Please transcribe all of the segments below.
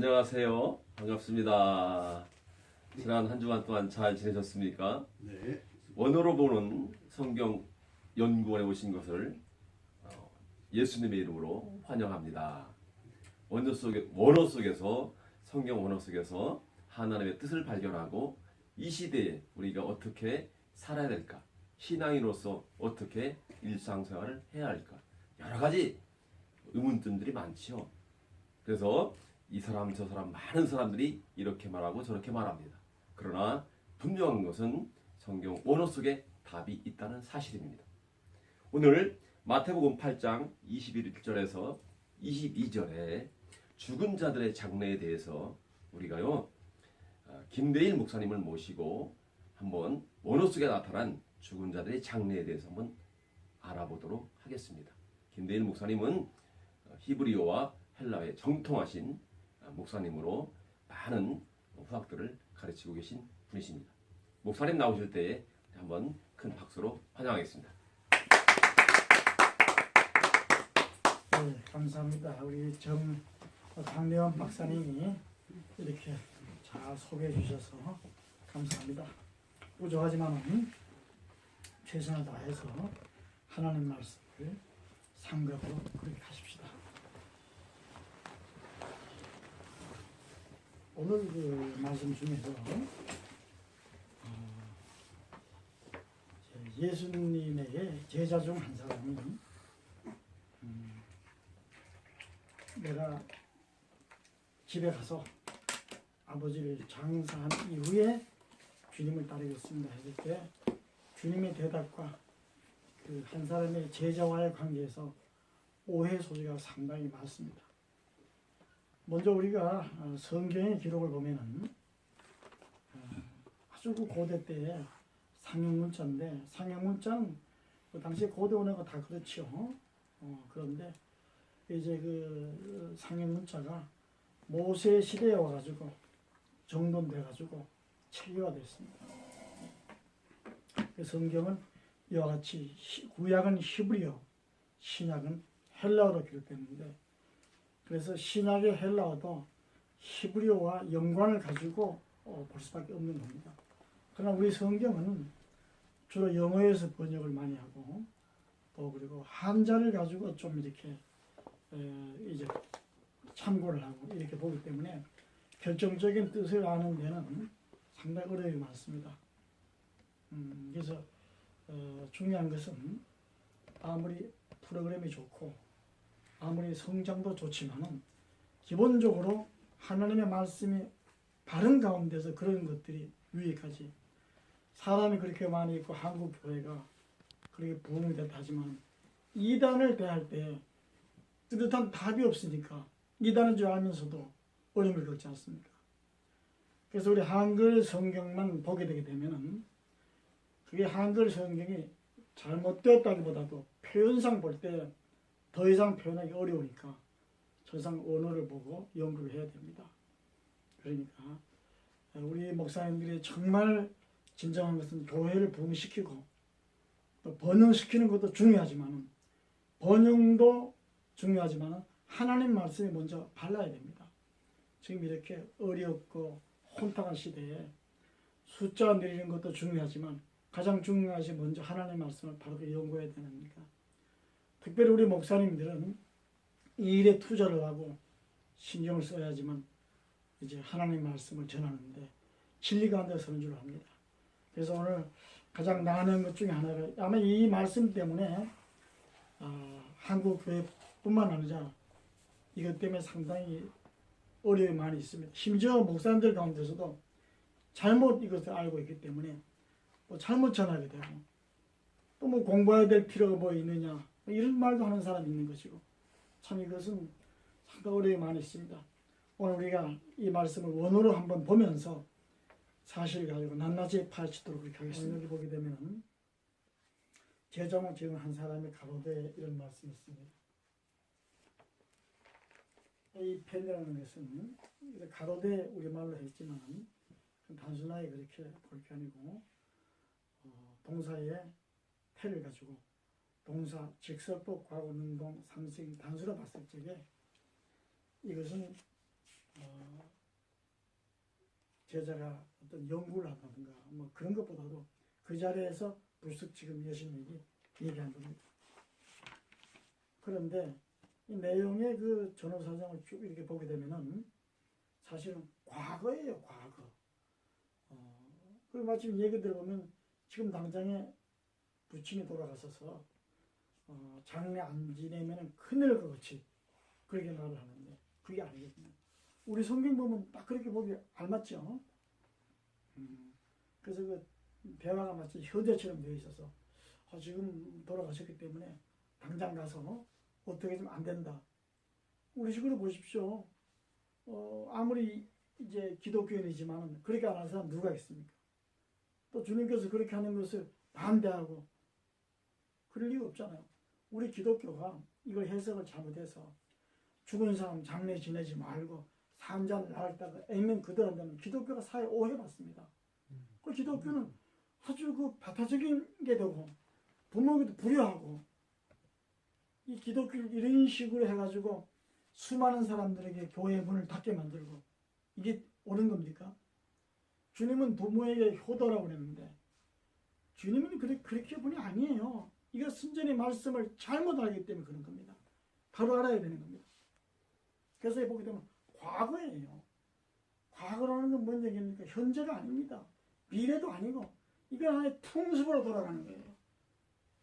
안녕하세요. 반갑습니다. 지난 한 주간 동안 잘 지내셨습니까? 네. 원어로 보는 성경 연구원에 오신 것을 예수님의 이름으로 환영합니다. 원어 속에서 성경 원어 속에서 하나님의 뜻을 발견하고 이 시대에 우리가 어떻게 살아야 될까? 신앙인으로서 어떻게 일상생활을 해야 할까? 여러 가지 의문점들이 많지요. 그래서 이 사람 저 사람 많은 사람들이 이렇게 말하고 저렇게 말합니다. 그러나 분명한 것은 성경 원어 속에 답이 있다는 사실입니다. 오늘 마태복음 8장 21절에서 22절에 죽은 자들의 장래에 대해서 우리가요 김대일 목사님을 모시고 한번 원어 속에 나타난 죽은 자들의 장래에 대해서 한번 알아보도록 하겠습니다. 김대일 목사님은 히브리어와 헬라어에 정통하신 목사님으로 많은 후학들을 가르치고 계신 분이십니다. 목사님 나오실 때에 한번 큰 박수로 환영하겠습니다. 네, 감사합니다. 우리 강대원 박사님이 이렇게 잘 소개해 주셔서 감사합니다. 부족하지만 최선을 다해서 하나님 말씀을 상급으로 그렇게 하십시다. 오늘 그 말씀 중에서 예수님에게 제자 중 한 사람이 내가 집에 가서 아버지를 장사한 이후에 주님을 따르겠습니다 했을 때 주님의 대답과 그 한 사람의 제자와의 관계에서 오해 소지가 상당히 많습니다. 먼저 우리가 성경의 기록을 보면은 아주 그 고대 때에 상형문자인데 상형문자는 그 당시에 고대 언어가 다 그렇죠. 그런데 이제 그 상형문자가 모세 시대에 와가지고 정돈돼가지고 체계화됐습니다. 그 성경은 이와 같이 구약은 히브리어, 신약은 헬라어로 기록됐는데 그래서 신약의 헬라어도 히브리어와 연관을 가지고 볼 수밖에 없는 겁니다. 그러나 우리 성경은 주로 영어에서 번역을 많이 하고 또 그리고 한자를 가지고 좀 이렇게 이제 참고를 하고 이렇게 보기 때문에 결정적인 뜻을 아는 데는 상당히 어려움이 많습니다. 그래서 중요한 것은 아무리 프로그램이 좋고 아무리 성장도 좋지만은 기본적으로 하나님의 말씀이 바른 가운데서 그런 것들이 유익하지. 사람이 그렇게 많이 있고 한국 교회가 그렇게 부흥이 됐다 하지만 이단을 대할 때 뚜렷한 답이 없으니까 이단인 줄 알면서도 어려움을 겪지 않습니까? 그래서 우리 한글 성경만 보게 되게 되면은 그게 한글 성경이 잘못되었다기보다도 표현상 볼 때 더 이상 표현하기 어려우니까 저상 언어를 보고 연구를 해야 됩니다. 그러니까 우리 목사님들이 정말 진정한 것은 교회를 부흥시키고 또 번영시키는 것도 중요하지만 번영도 중요하지만 하나님 말씀이 먼저 발라야 됩니다. 지금 이렇게 어렵고 혼탁한 시대에 숫자 늘리는 것도 중요하지만 가장 중요한 것이 먼저 하나님 말씀을 바로 연구해야 되니까 특별히 우리 목사님들은 이 일에 투자를 하고 신경을 써야지만 이제 하나님 말씀을 전하는데 진리 가운데 서는 줄 압니다. 그래서 오늘 가장 나는 것 중에 하나가 아마 이 말씀 때문에 한국 교회뿐만 아니라 이것 때문에 상당히 어려움이 많이 있습니다. 심지어 목사님들 가운데서도 잘못 이것을 알고 있기 때문에 뭐 잘못 전하게 되고 또 뭐 공부해야 될 필요가 뭐 있느냐 이런 말도 하는 사람이 있는 것이고 참 이것은 상당히 어려움이 많이 있습니다. 오늘 우리가 이 말씀을 원어로 한번 보면서 사실 가지고 낱낱이 파헤치도록 그렇게 하겠습니다. 여기 보게 되면 제자목 지금 한 사람의 가로대에 이런 말씀이 있습니다. 이 펜이라는 것은 가로대 우리말로 했지만 단순하게 그렇게 볼 게 아니고 동사에 태를 가지고 동사, 직설법, 과거, 능동, 상식, 단수로 봤을 적에 이것은 제자가 어떤 연구를 한다든가 뭐 그런 것보다도 그 자리에서 불쑥 지금 예수님이 얘기한 겁니다. 그런데 이 내용의 그 전후사정을 쭉 이렇게 보게 되면은 사실은 과거예요, 과거. 그리고 마침 얘기 들어보면 지금 당장에 부친이 돌아가셔서 장례 안 지내면은 큰일 그렇지 그렇게 말을 하는데 그게 아니거든요. 우리 성경 보면 딱 그렇게 보기 알맞죠. 그래서 그 대화가 마치 현재처럼 되어 있어서 지금 돌아가셨기 때문에 당장 가서 어떻게 좀 안 된다. 우리 식으로 보십시오. 아무리 이제 기독교인이지만 그렇게 안 하는 사람 누가 있습니까? 또 주님께서 그렇게 하는 것을 반대하고 그럴 리가 없잖아요. 우리 기독교가 이걸 해석을 잘못해서 죽은 사람 장례 지내지 말고 산잔을 나을다가 액면 그대로 한다면 기독교가 사회 오해받습니다. 그 기독교는 아주 그 바타적인 게 되고 부모에게도 불효하고 이 기독교를 이런 식으로 해가지고 수많은 사람들에게 교회의 문을 닫게 만들고 이게 옳은 겁니까? 주님은 부모에게 효도라고 그랬는데 주님은 그렇게 분이 아니에요. 이거 순전히 말씀을 잘못 알기 때문에 그런 겁니다. 바로 알아야 되는 겁니다. 그래서 보게 되면 과거예요. 과거라는 건 뭔 얘기입니까? 현재가 아닙니다. 미래도 아니고 이건 하나의 풍습으로 돌아가는 거예요.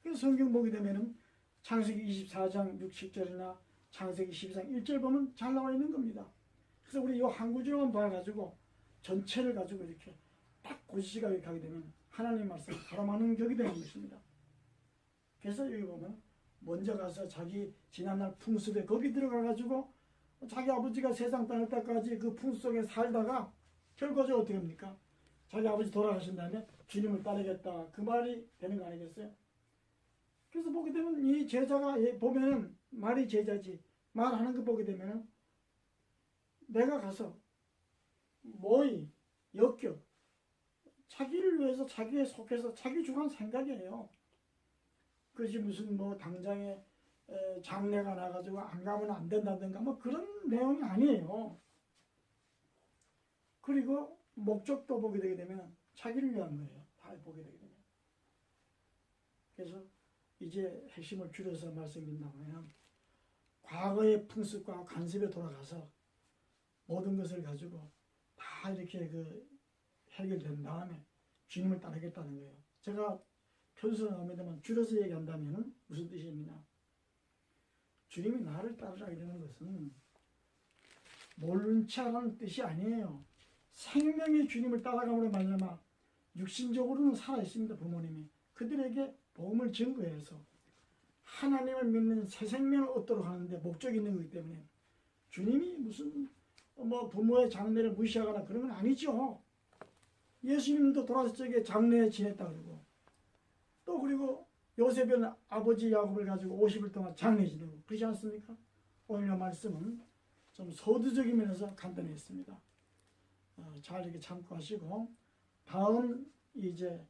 그래서 성경 보게 되면은 창세기 24장 6, 10절이나 창세기 12장 1절 보면 잘 나와 있는 겁니다. 그래서 우리 이 한 구절만 봐가지고 전체를 가지고 이렇게 딱 고지시각에 가게 되면 하나님 말씀을 가로막는 격이 되는 것입니다. 그래서 여기 보면 먼저 가서 자기 지난날 풍습에 거기 들어가가지고 자기 아버지가 세상 떠날 때까지 그 풍습 속에 살다가 결과적으로 어떻게 합니까? 자기 아버지 돌아가신 다음에 주님을 따르겠다 그 말이 되는 거 아니겠어요? 그래서 보게 되면 이 제자가 보면은 말이 제자지 말하는 거 보게 되면은 내가 가서 뭐이 역겨 자기를 위해서 자기에 속해서 자기 주관 생각이에요. 그것이 무슨 뭐 당장에 장례가 나가지고 안 가면 안 된다든가 뭐 그런 내용이 아니에요. 그리고 목적도 보게 되게 되면 자기를 위한 거예요. 다 보게 되게 되면. 그래서 이제 핵심을 줄여서 말씀드린다면 과거의 풍습과 관습에 돌아가서 모든 것을 가지고 다 이렇게 그 해결된 다음에 주님을 따르겠다는 거예요. 제가 편수로 나옵니다만 줄여서 얘기한다면 무슨 뜻이냐? 주님이 나를 따르라 이러는 것은 모른 체하라는 뜻이 아니에요. 생명의 주님을 따라감으로 말미암아 육신적으로는 살아있습니다. 부모님이 그들에게 복음을 증거해서 하나님을 믿는 새 생명을 얻도록 하는데 목적이 있는 거기 때문에 주님이 무슨 뭐 부모의 장례를 무시하거나 그런 건 아니죠. 예수님도 돌아왔을 적에 장례에 지냈다 그러고 또 그리고 요셉은 아버지 야곱을 가지고 50일 동안 장례 지내고 그렇지 않습니까? 오늘 말씀은 좀 서두적인 면에서 간단했습니다. 잘 이렇게 참고하시고 다음 이제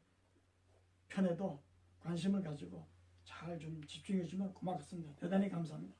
편에도 관심을 가지고 잘 좀 집중해 주면 고맙습니다. 대단히 감사합니다.